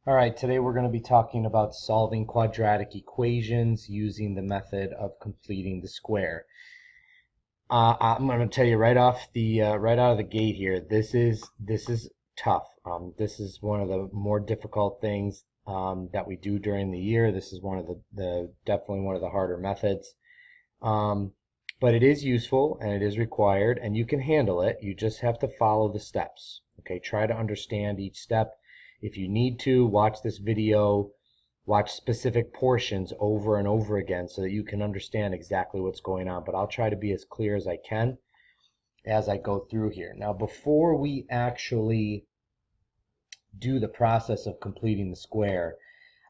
All right, today we're going to be talking about solving quadratic equations using the method of completing the square. I'm going to tell you right off the right out of the gate here. This is tough. This is one of the more difficult things that we do during the year. This is one of the definitely one of the harder methods. But it is useful and it is required, and you can handle it. You just have to follow the steps. Okay, try to understand each step. If you need to, watch this video, watch specific portions over and over again so that you can understand exactly what's going on. But I'll try to be as clear as I can as I go through here. Now, before we actually do the process of completing the square,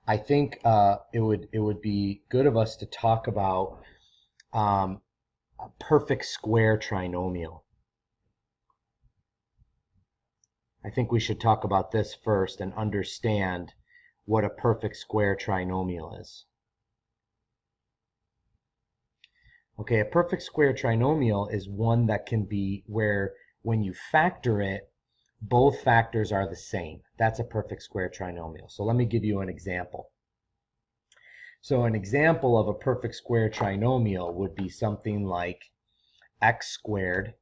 I think it would be good of us to talk about a perfect square trinomial. I think we should talk about this first and understand what a perfect square trinomial is. Okay, a perfect square trinomial is one that can be where when you factor it, both factors are the same. That's a perfect square trinomial. So let me give you an example. So an example of a perfect square trinomial would be something like x squared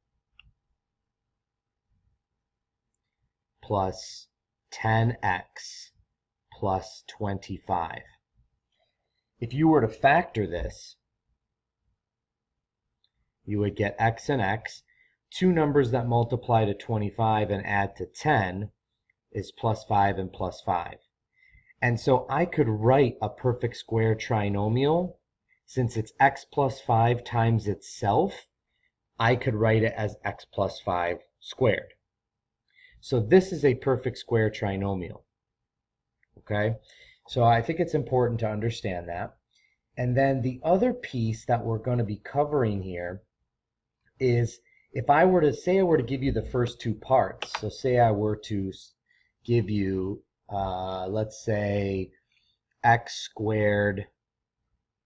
plus 10x plus 25. If you were to factor this, you would get x and x. Two numbers that multiply to 25 and add to 10 is plus 5 and plus 5. And so I could write a perfect square trinomial. Since it's x plus 5 times itself, I could write it as x plus 5 squared. So this is a perfect square trinomial. Okay, so I think it's important to understand that. And then the other piece that we're going to be covering here is if I were to say I were to give you the first two parts. So say I were to give you, let's say, x squared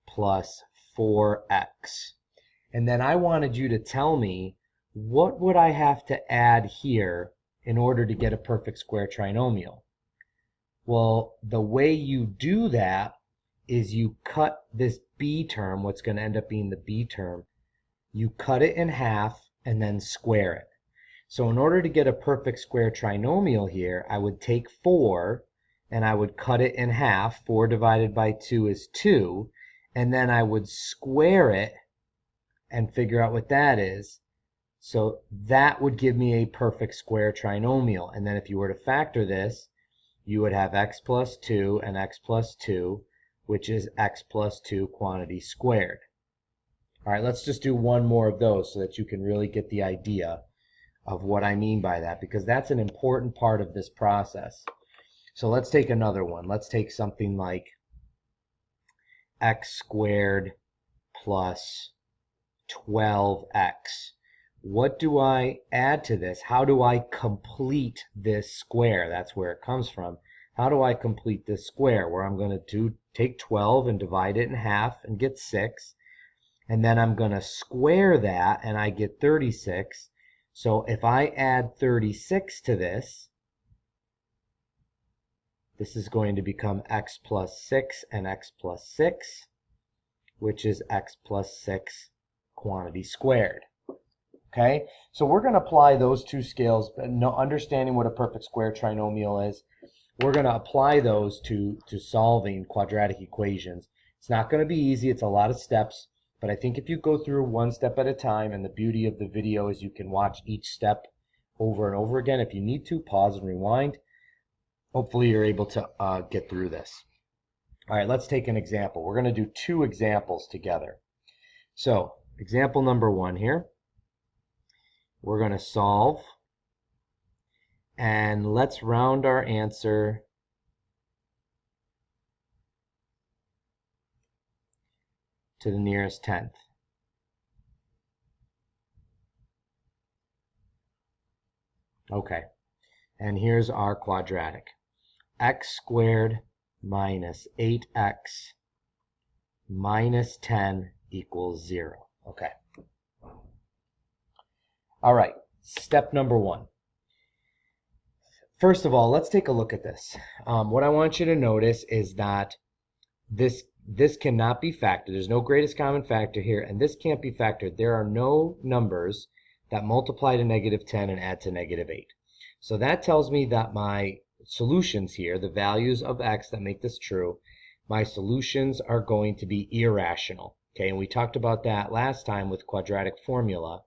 plus 4x. And then I wanted you to tell me what would I have to add here in order to get a perfect square trinomial. Well, the way you do that is you cut this b term, what's going to end up being the b term, you cut it in half and then square it. So in order to get a perfect square trinomial here, I would take 4 and I would cut it in half. 4 divided by 2 is 2. And then I would square it and figure out what that is. So that would give me a perfect square trinomial. And then if you were to factor this, you would have x plus 2 and x plus 2, which is x plus 2 quantity squared. All right, let's just do one more of those so that you can really get the idea of what I mean by that, because that's an important part of this process. So let's take another one. Let's take something like x squared plus 12x. What do I add to this? How do I complete this square? That's where it comes from. How do I complete this square? Where I'm going to take 12 and divide it in half and get 6. And then I'm going to square that and I get 36. So if I add 36 to this, this is going to become x plus 6 and x plus 6, which is x plus 6 quantity squared. Okay, so we're going to apply those two scales, understanding what a perfect square trinomial is. We're going to apply those to solving quadratic equations. It's not going to be easy. It's a lot of steps, but I think if you go through one step at a time, and the beauty of the video is you can watch each step over and over again. If you need to, pause and rewind. Hopefully you're able to get through this. All right, let's take an example. We're going to do two examples together. So example number 1 here. We're going to solve, and let's round our answer to the nearest tenth. Okay, and here's our quadratic. X squared minus 8x minus 10 equals 0. Okay. All right, step number 1. First of all, let's take a look at this. What I want you to notice is that this cannot be factored. There's no greatest common factor here, and this can't be factored. There are no numbers that multiply to -10 and add to -8. So that tells me that my solutions here, the values of x that make this true, my solutions are going to be irrational. Okay, and we talked about that last time with quadratic formula.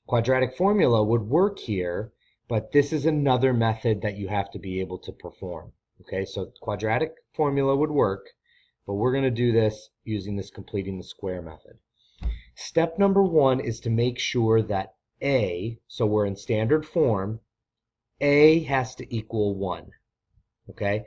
Quadratic formula would work here, but this is another method that you have to be able to perform. Okay, so quadratic formula would work, but we're going to do this using this completing the square method. Step number 1 is to make sure that a, so we're in standard form, a has to equal 1. Okay,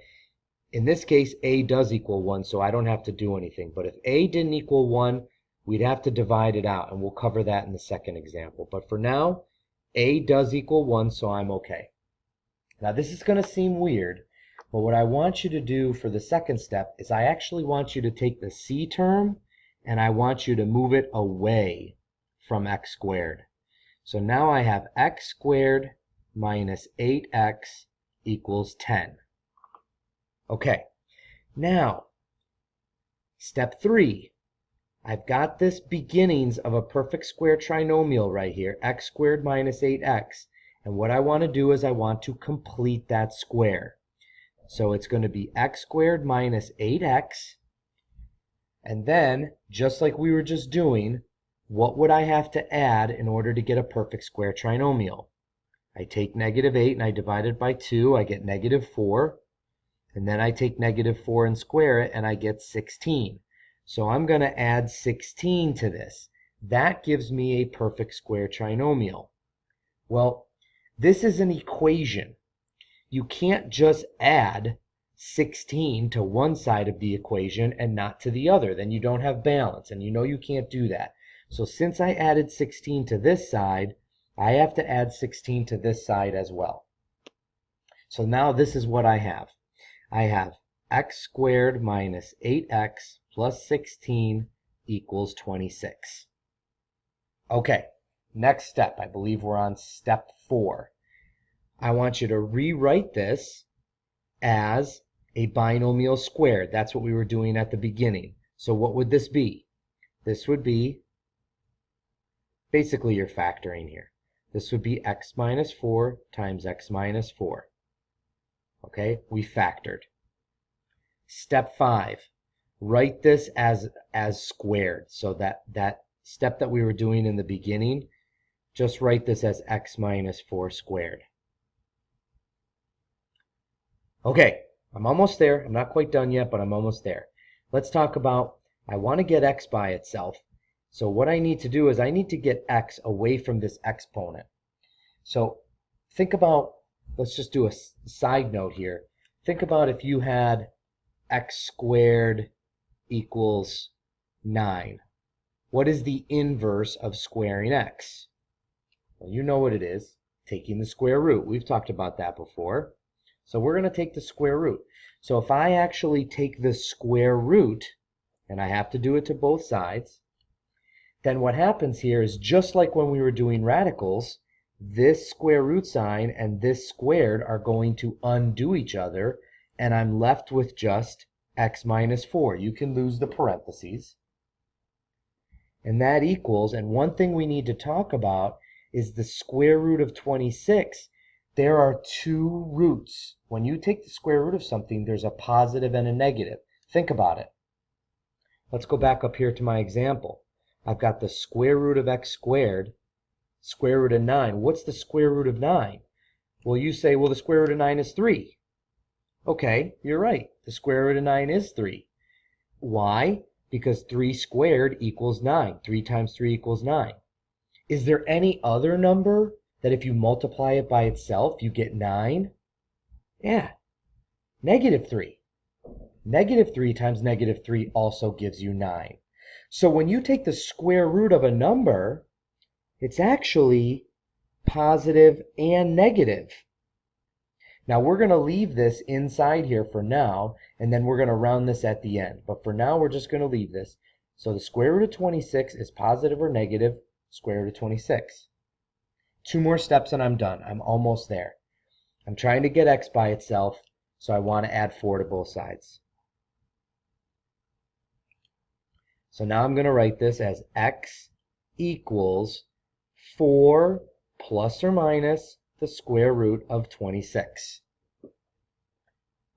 in this case, a does equal 1, so I don't have to do anything. But if a didn't equal 1, we'd have to divide it out, and we'll cover that in the second example. But for now, a does equal 1, so I'm okay. Now, this is going to seem weird, but what I want you to do for the second step is I actually want you to take the c term, and I want you to move it away from x squared. So now I have x squared minus 8x equals 10. Okay, now, step 3. I've got this beginnings of a perfect square trinomial right here, x squared minus 8x. And what I want to do is I want to complete that square. So it's going to be x squared minus 8x. And then, just like we were just doing, what would I have to add in order to get a perfect square trinomial? I take -8 and I divide it by 2. I get -4. And then I take -4 and square it, and I get 16. So I'm going to add 16 to this. That gives me a perfect square trinomial. Well, this is an equation. You can't just add 16 to one side of the equation and not to the other. Then you don't have balance, and you know you can't do that. So since I added 16 to this side, I have to add 16 to this side as well. So now this is what I have. I have x squared minus 8x plus 16 equals 26. Okay, next step. I believe we're on step 4. I want you to rewrite this as a binomial squared. That's what we were doing at the beginning. So what would this be? This would be, basically you're factoring here. This would be x minus 4 times x minus 4. Okay, we factored. Step 5, write this as squared. So that step that we were doing in the beginning, just write this as x minus 4 squared. Okay, I'm almost there. I'm not quite done yet, but I'm almost there. Let's talk about, I want to get x by itself. So what I need to do is I need to get x away from this exponent. So think about, let's just do a side note here. Think about if you had x squared equals 9. What is the inverse of squaring x? Well, you know what it is, taking the square root. We've talked about that before. So we're going to take the square root. So if I actually take the square root, and I have to do it to both sides, then what happens here is just like when we were doing radicals, this square root sign and this squared are going to undo each other, and I'm left with just x minus 4. You can lose the parentheses. And that equals, and one thing we need to talk about is the square root of 26. There are two roots. When you take the square root of something, there's a positive and a negative. Think about it. Let's go back up here to my example. I've got the square root of x squared, square root of 9. What's the square root of 9? Well, you say, well, the square root of 9 is 3. Okay, you're right. The square root of 9 is 3. Why? Because 3 squared equals 9. 3 times 3 equals 9. Is there any other number that if you multiply it by itself, you get 9? Yeah, -3. -3 times -3 also gives you 9. So when you take the square root of a number, it's actually positive and negative. Now we're going to leave this inside here for now, and then we're going to round this at the end. But for now, we're just going to leave this. So the square root of 26 is positive or negative square root of 26. 2 more steps and I'm done. I'm almost there. I'm trying to get x by itself, so I want to add 4 to both sides. So now I'm going to write this as x equals 4 plus or minus the square root of 26.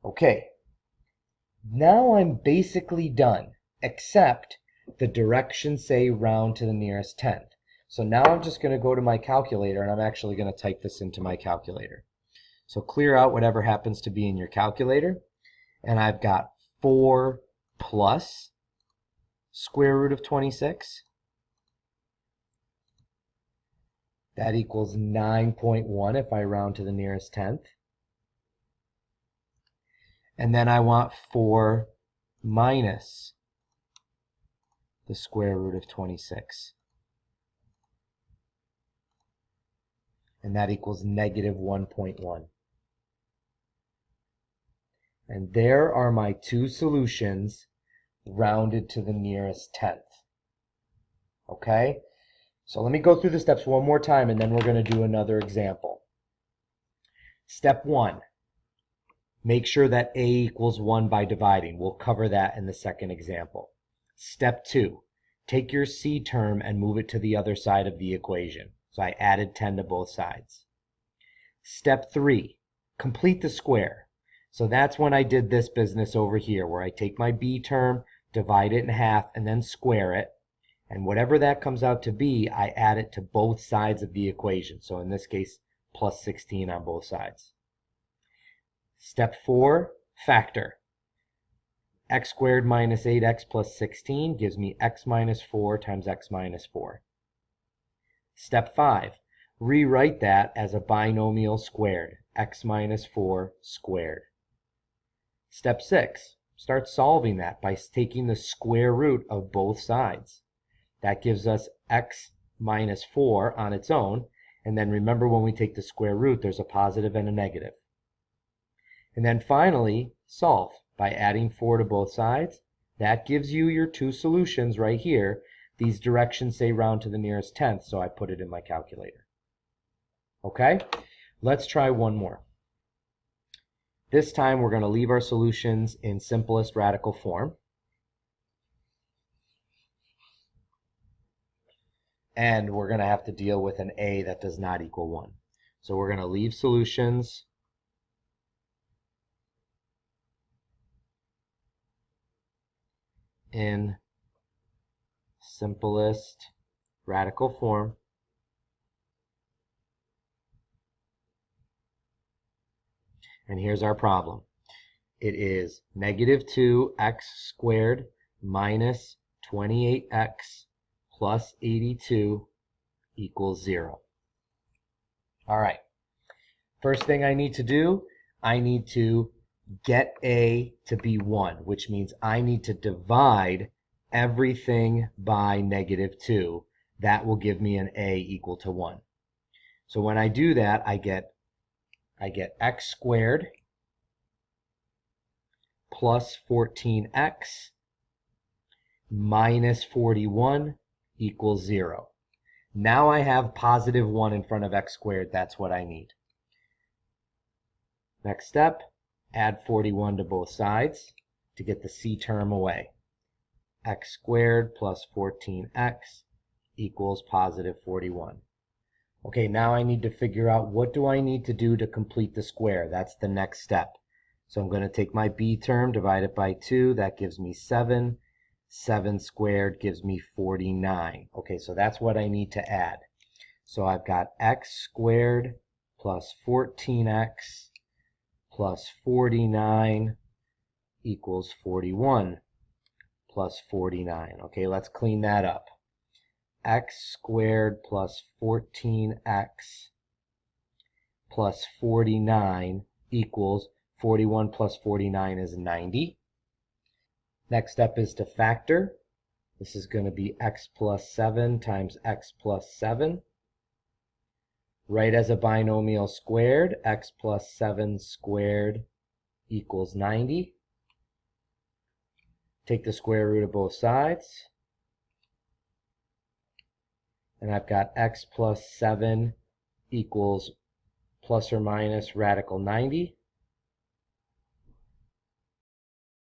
Okay, now I'm basically done, except the directions say round to the nearest tenth. So now I'm just going to go to my calculator, and I'm actually going to type this into my calculator. So clear out whatever happens to be in your calculator, and I've got 4 plus square root of 26. That equals 9.1 if I round to the nearest tenth. And then I want 4 minus the square root of 26. And that equals negative 1.1. And there are my two solutions rounded to the nearest tenth. Okay? So let me go through the steps one more time, and then we're going to do another example. Step 1. Make sure that a equals 1 by dividing. We'll cover that in the second example. Step 2. Take your c term and move it to the other side of the equation. So I added 10 to both sides. Step 3. Complete the square. So that's when I did this business over here, where I take my b term, divide it in half, and then square it. And whatever that comes out to be, I add it to both sides of the equation. So in this case, plus 16 on both sides. Step 4, factor. X squared minus 8x plus 16 gives me x minus 4 times x minus 4. Step 5, rewrite that as a binomial squared, x minus 4 squared. Step 6, start solving that by taking the square root of both sides. That gives us x minus 4 on its own, and then remember when we take the square root, there's a positive and a negative. And then finally, solve by adding 4 to both sides. That gives you your two solutions right here. These directions say round to the nearest tenth, so I put it in my calculator. Okay, let's try one more. This time we're going to leave our solutions in simplest radical form. And we're going to have to deal with an a that does not equal 1. So we're going to leave solutions in simplest radical form. And here's our problem. It is negative 2x squared minus 28x plus 82 equals 0. All right. First thing I need to do, I need to get a to be 1, which means I need to divide everything by negative 2. That will give me an a equal to 1. So when I do that, I get x squared plus 14x minus 41 equals 0. Now I have positive 1 in front of x squared. That's what I need. Next step, add 41 to both sides to get the c term away. X squared plus 14x equals positive 41. Okay, now I need to figure out what do I need to do to complete the square. That's the next step. So I'm going to take my b term, divide it by 2. That gives me 7. 7 squared gives me 49. Okay, so that's what I need to add. So I've got x squared plus 14x plus 49 equals 41 plus 49. Okay, let's clean that up. X squared plus 14x plus 49 equals 41 plus 49 is 90. Next step is to factor. This is going to be x plus 7 times x plus 7. Write as a binomial squared, x plus 7 squared equals 90. Take the square root of both sides. And I've got x plus 7 equals plus or minus radical 90.